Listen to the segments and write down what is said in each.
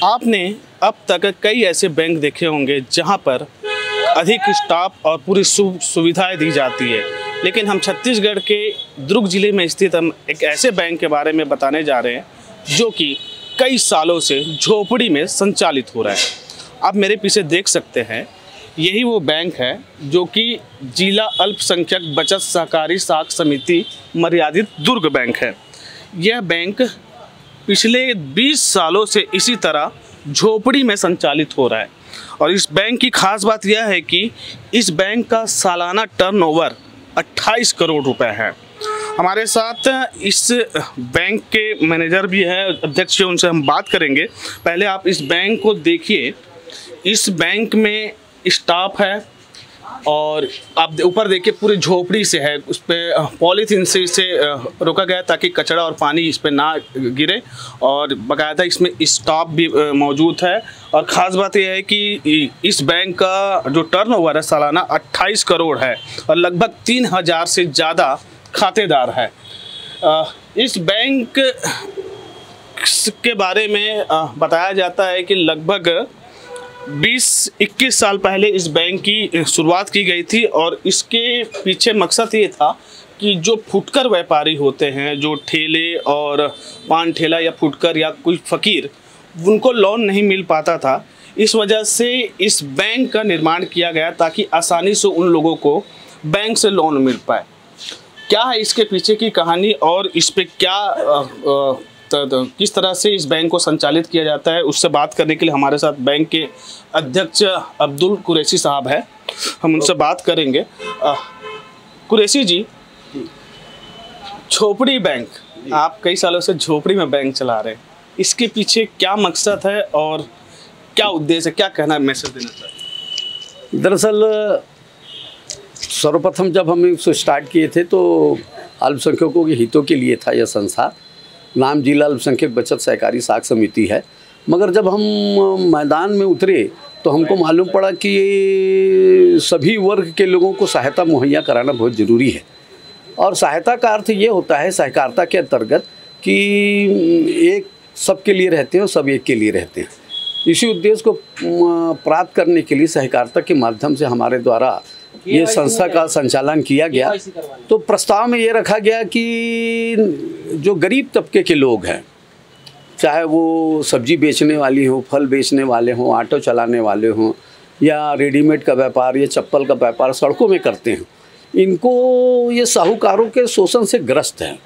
आपने अब तक कई ऐसे बैंक देखे होंगे जहां पर अधिक स्टाफ और पूरी सुविधाएं दी जाती है, लेकिन हम छत्तीसगढ़ के दुर्ग जिले में स्थित हम एक ऐसे बैंक के बारे में बताने जा रहे हैं जो कि कई सालों से झोपड़ी में संचालित हो रहा है। आप मेरे पीछे देख सकते हैं, यही वो बैंक है जो कि जिला अल्पसंख्यक बचत सहकारी साख समिति मर्यादित दुर्ग बैंक है। यह बैंक पिछले 20 सालों से इसी तरह झोपड़ी में संचालित हो रहा है और इस बैंक की खास बात यह है कि इस बैंक का सालाना टर्नओवर 28 करोड़ रुपए है। हमारे साथ इस बैंक के मैनेजर भी हैं, अध्यक्ष, उनसे हम बात करेंगे। पहले आप इस बैंक को देखिए। इस बैंक में स्टाफ है और आप ऊपर देखिए पूरी झोपड़ी से है, उस पर पॉलीथीन से इसे रोका गया ताकि कचरा और पानी इस पर ना गिरे और बाकायदा इसमें स्टाफ भी मौजूद है। और ख़ास बात यह है कि इस बैंक का जो टर्नओवर है सालाना 28 करोड़ है और लगभग 3000 से ज़्यादा खातेदार है। इस बैंक के बारे में बताया जाता है कि लगभग 20-21 साल पहले इस बैंक की शुरुआत की गई थी और इसके पीछे मकसद ये था कि जो फुटकर व्यापारी होते हैं, जो ठेले और पान ठेला या फुटकर या कोई फ़कीर, उनको लोन नहीं मिल पाता था। इस वजह से इस बैंक का निर्माण किया गया ताकि आसानी से उन लोगों को बैंक से लोन मिल पाए। क्या है इसके पीछे की कहानी और इस पे क्या किस तरह से इस बैंक को संचालित किया जाता है, उससे बात करने के लिए हमारे साथ बैंक के अध्यक्ष अब्दुल कुरैशी साहब हैं। हम उनसे बात करेंगे। कुरैशी जी, झोपड़ी बैंक, आप कई सालों से झोपड़ी में बैंक चला रहे हैं, इसके पीछे क्या मकसद है और क्या उद्देश्य है, क्या कहना मैसेज देना चाहते हैं? दरअसल सर्वप्रथम जब हम इसको स्टार्ट किए थे तो अल्पसंख्यकों के हितों के लिए था यह संस्था। नाम जिला अल्पसंख्यक बचत सहकारी साख समिति है। मगर जब हम मैदान में उतरे तो हमको मालूम पड़ा कि सभी वर्ग के लोगों को सहायता मुहैया कराना बहुत ज़रूरी है। और सहायता का अर्थ ये होता है सहकारिता के अंतर्गत कि एक सबके लिए रहते हैं और सब एक के लिए रहते हैं। इसी उद्देश्य को प्राप्त करने के लिए सहकारिता के माध्यम से हमारे द्वारा ये संस्था का संचालन किया गया। तो प्रस्ताव में ये रखा गया कि जो गरीब तबके के लोग हैं, चाहे वो सब्जी बेचने वाली हो, फल बेचने वाले हों, ऑटो चलाने वाले हों या रेडीमेड का व्यापार या चप्पल का व्यापार सड़कों में करते हैं, इनको ये साहूकारों के शोषण से ग्रस्त हैं।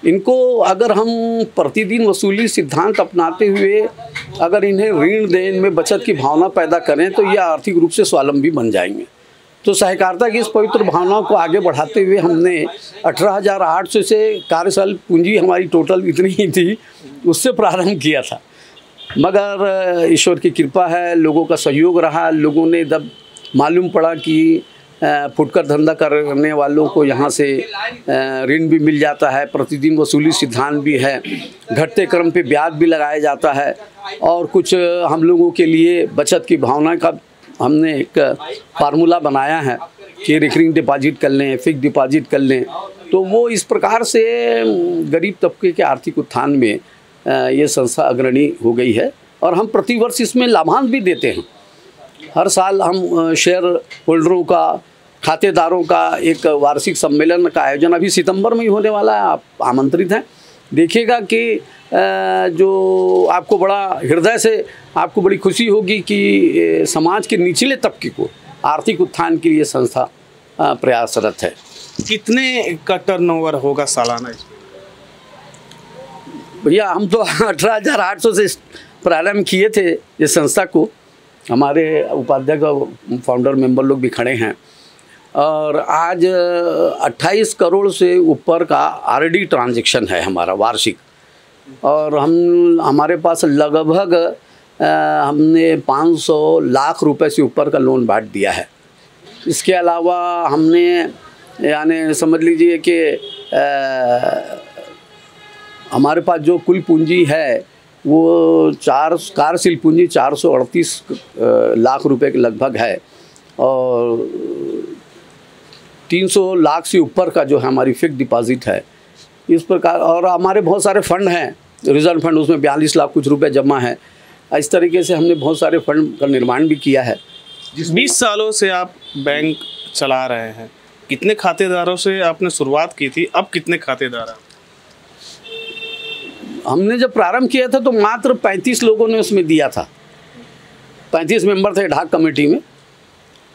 इनको अगर हम प्रतिदिन वसूली सिद्धांत अपनाते हुए अगर इन्हें ऋण दें, इनमें बचत की भावना पैदा करें तो ये आर्थिक रूप से स्वावलंबी बन जाएंगे। तो सहकारिता की इस पवित्र भावना को आगे बढ़ाते हुए हमने 18,800 से कार्यशील पूंजी हमारी टोटल इतनी ही थी, उससे प्रारंभ किया था। मगर ईश्वर की कृपा है, लोगों का सहयोग रहा। लोगों ने जब मालूम पड़ा कि फुटकर धंधा करने वालों को यहाँ से ऋण भी मिल जाता है, प्रतिदिन वसूली सिद्धांत भी है, घटते क्रम पे ब्याज भी लगाया जाता है और कुछ हम लोगों के लिए बचत की भावना का हमने एक फार्मूला बनाया है कि रिकरिंग डिपॉजिट कर लें, फिक्स डिपॉजिट कर लें। तो वो इस प्रकार से गरीब तबके के आर्थिक उत्थान में ये संस्था अग्रणी हो गई है और हम प्रतिवर्ष इसमें लाभांश भी देते हैं। हर साल हम शेयर होल्डरों का, खातेदारों का एक वार्षिक सम्मेलन का आयोजन अभी सितंबर में ही होने वाला है। आप आमंत्रित हैं। देखिएगा कि जो आपको बड़ा हृदय से आपको बड़ी खुशी होगी कि समाज के निचले तबके को आर्थिक उत्थान के लिए संस्था प्रयासरत है। कितने का टर्नओवर होगा सालाना? भैया हम तो 18,800 से प्रारंभ किए थे इस संस्था को। हमारे उपाध्यक्ष और फाउंडर मेंबर लोग भी खड़े हैं और आज 28 करोड़ से ऊपर का आरडी ट्रांजैक्शन है हमारा वार्षिक। और हमारे पास लगभग हमने 500 लाख रुपए से ऊपर का लोन बांट दिया है। इसके अलावा हमने यानी समझ लीजिए कि हमारे पास जो कुल पूंजी है वो कार्यशील पूंजी 438 लाख रुपए के लगभग है और 300 लाख से ऊपर का जो है हमारी फिक्स डिपॉजिट है। इस प्रकार और हमारे बहुत सारे फंड हैं, रिजर्व फंड, उसमें 42 लाख कुछ रुपए जमा है। इस तरीके से हमने बहुत सारे फंड का निर्माण भी किया है। 20 सालों से आप बैंक चला रहे हैं, कितने खातेदारों से आपने शुरुआत की थी, अब कितने खातेदार हैं? हमने जब प्रारंभ किया था तो मात्र 35 लोगों ने उसमें दिया था। 35 मेंबर थे डाक कमेटी में।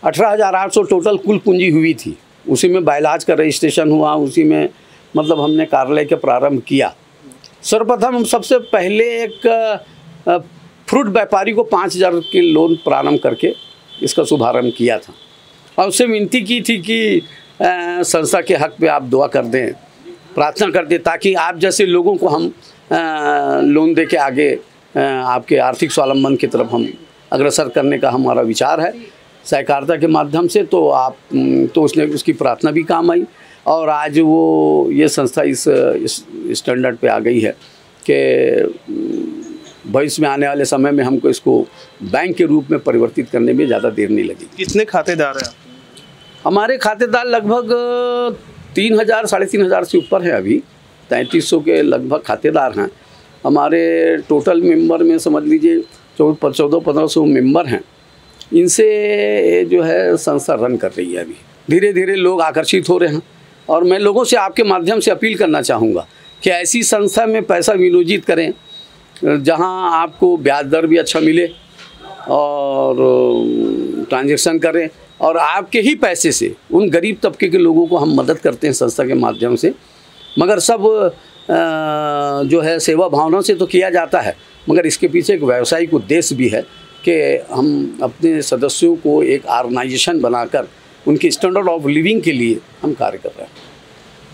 18,800 टोटल कुल पूंजी हुई थी। उसी में बाइलाज का रजिस्ट्रेशन हुआ, उसी में मतलब हमने कार्यालय के प्रारंभ किया। सर्वप्रथम हम सबसे पहले एक फ्रूट व्यापारी को 5,000 के लोन प्रारंभ करके इसका शुभारंभ किया था और उससे विनती की थी कि संस्था के हक पे आप दुआ कर दें, प्रार्थना कर दें, ताकि आप जैसे लोगों को हम लोन दे के आगे आपके आर्थिक स्वावलंबन की तरफ हम अग्रसर करने का हमारा विचार है सहकारिता के माध्यम से। तो उसने उसकी प्रार्थना भी काम आई और आज वो ये संस्था इस स्टैंडर्ड पे आ गई है कि भविष्य में आने वाले समय में हमको इसको बैंक के रूप में परिवर्तित करने में ज़्यादा देर नहीं लगी। कितने खातेदार हैं? हमारे खातेदार लगभग 3,000 साढ़े 3,000 से ऊपर है। अभी 3,300 के लगभग खातेदार हैं। हमारे टोटल मेंबर में समझ लीजिए 1400-1500 मेंबर हैं। इनसे जो है संस्था रन कर रही है। अभी धीरे धीरे लोग आकर्षित हो रहे हैं और मैं लोगों से आपके माध्यम से अपील करना चाहूँगा कि ऐसी संस्था में पैसा विनियोजित करें जहां आपको ब्याज दर भी अच्छा मिले और ट्रांजैक्शन करें और आपके ही पैसे से उन गरीब तबके के लोगों को हम मदद करते हैं संस्था के माध्यम से। मगर सब जो है सेवा भावना से तो किया जाता है, मगर इसके पीछे एक व्यावसायिक उद्देश्य भी है कि हम अपने सदस्यों को एक ऑर्गेनाइजेशन बनाकर उनके स्टैंडर्ड ऑफ लिविंग के लिए हम कार्य कर रहे हैं।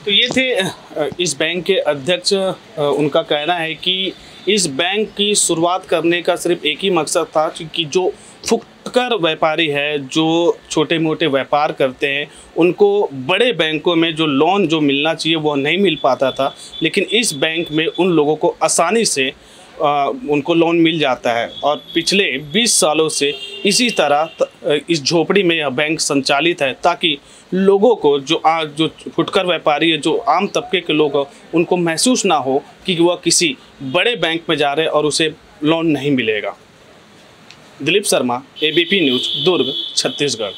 तो ये थे इस बैंक के अध्यक्ष। उनका कहना है कि इस बैंक की शुरुआत करने का सिर्फ एक ही मकसद था कि जो फुटकर व्यापारी है, जो छोटे मोटे व्यापार करते हैं, उनको बड़े बैंकों में जो लोन जो मिलना चाहिए वो नहीं मिल पाता था, लेकिन इस बैंक में उन लोगों को आसानी से उनको लोन मिल जाता है। और पिछले 20 सालों से इसी तरह इस झोपड़ी में यह बैंक संचालित है, ताकि लोगों को जो फुटकर व्यापारी है, जो आम तबके के लोग हैं, उनको महसूस ना हो कि वह किसी बड़े बैंक में जा रहे और उसे लोन नहीं मिलेगा। दिलीप शर्मा, ABP न्यूज़, दुर्ग, छत्तीसगढ़।